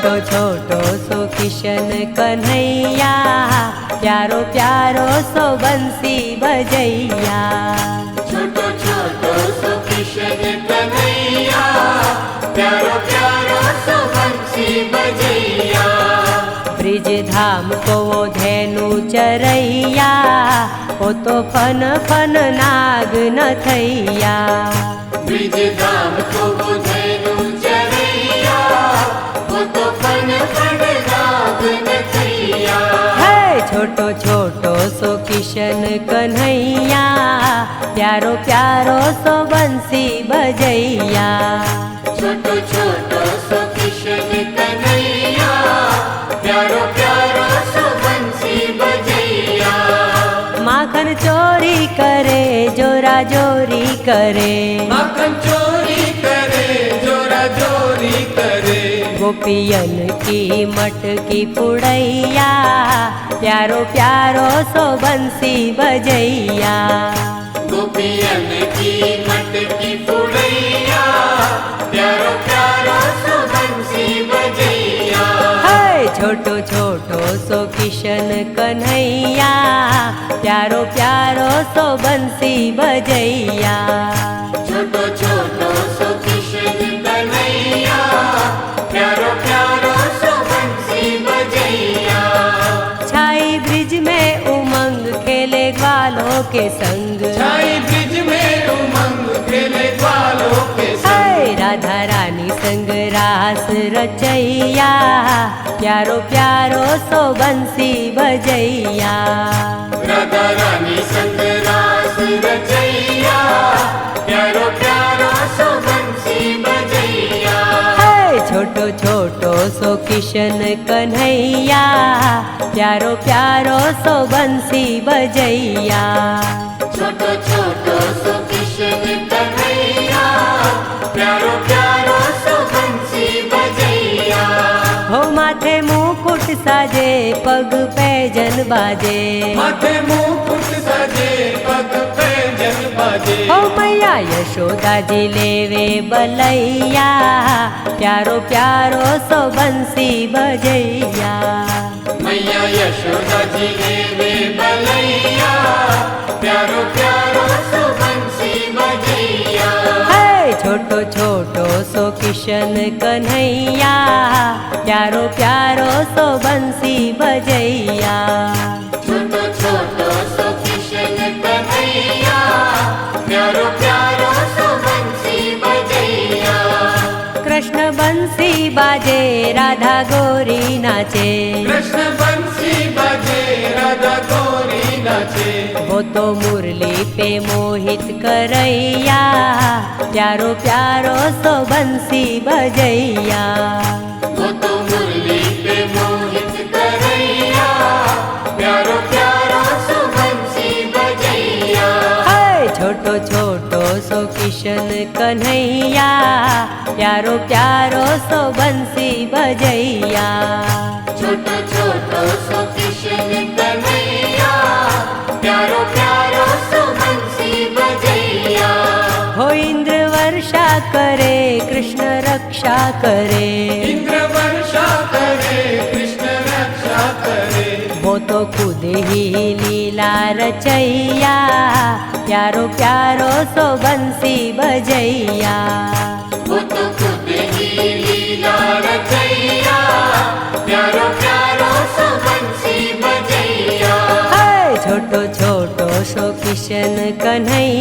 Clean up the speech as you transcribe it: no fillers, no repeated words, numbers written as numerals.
छोटो छोटो सो किशन कन्हैया, प्यारो प्यारो सो बंसी बजैया। छोटो छोटो सो किशन कन्हैया, प्यारो प्यारो सो बंसी बजैया। ब्रिज धाम को वो धेनु चरैया, वो तो फन फन नाग नथैया। ब्रिज धाम को वो धेनु चरैया, वो तो फन फन नाग नथैया। है छोटो छोटो सो किशन कन्हैया, प्यारो प्यारो सो बंसी बजैया। छोटो छोटो सो किशन कन्हैया, प्यारो प्यारो सो बंसी बजैया। माखन चोरी करे जोरा जोरी करे, माखन चोरी करे जोरा जोरी करे। गोपियन की मटकी पुड़ैया, प्यारो प्यारो सो बंसी बजैया। गोपियन की मटकी पुड़ैया, प्यारो प्यारो सो बंसी बजैया। है छोटो छोटो सो किशन कन्हैया, प्यारो प्यारो सो बंसी बजैया। छोटो छोटो सो किशन कन्हैया, प्यारो प्यारो सो बंसी बजैया। छाई ब्रिज में उमंग खेले ग्वालों के संग, छाई ब्रिज में उमंग खेले ग्वालों के संग। है राधा रानी संग रास रचैया, प्यारो प्यारो सो बंसी बजैया। राधा रानी संग रास रचैया, प्यारो प्यारो सो बंसी बजैया। है छोटो छोटो सो किशन कन्हैया, प्यारो प्यारो सो बंसी बजैया। छोटो छोटो सो किशन कन्हैया, प्यारो प्यारो सो बंसी बजैया। हो माथे मुकुट साजे पग पैजन बाजे, माथे मुकुट सजे पग पैजन बाजे। हो मैया यशोदा जी लेवे बलैया, प्यारो प्यारो सो बंसी बजैया। मैया यशोदा जी लेवे बलैया, प्यारो प्यारो सो बंसी बजैया। है छोटो छोटो सो किशन कन्हैया, प्यारो प्यारो सो बंसी बजैया। छोटो छोटो सो किशन कन्हैया, प्यारो प्यारो सो बंसी बजैया। कृष्ण बंसी बाजे राधा गोरी नाचे, कृष्ण बंसी बजे राधा गोरी नाचे। वो तो मुरली पे मोहित करैया, प्यारो प्यारो सो बंसी बजैया। वो तो मुरली पे मोहित करैया, प्यारो प्यारो सो बंसी बजैया। है छोटो छोटो सो किशन कन्हैया, प्यारो प्यारो सो बंसी बजैया। छोटो छोटो सो किशन कन्हैया, प्यारो प्यारो सो बंसी बजैया। हो इंद्र वर्षा करे कृष्ण रक्षा करे, इंद्र वर्षा करे कृष्ण रक्षा करे। वो तो खुद ही लीला रचैया, प्यारो प्यारो सो बंसी बजैया। वो तो खुद ही लीला रचैया, प्यारो प्यारो सो बंसी बजैया। है छोटो छोटो सो किशन कन्हैया।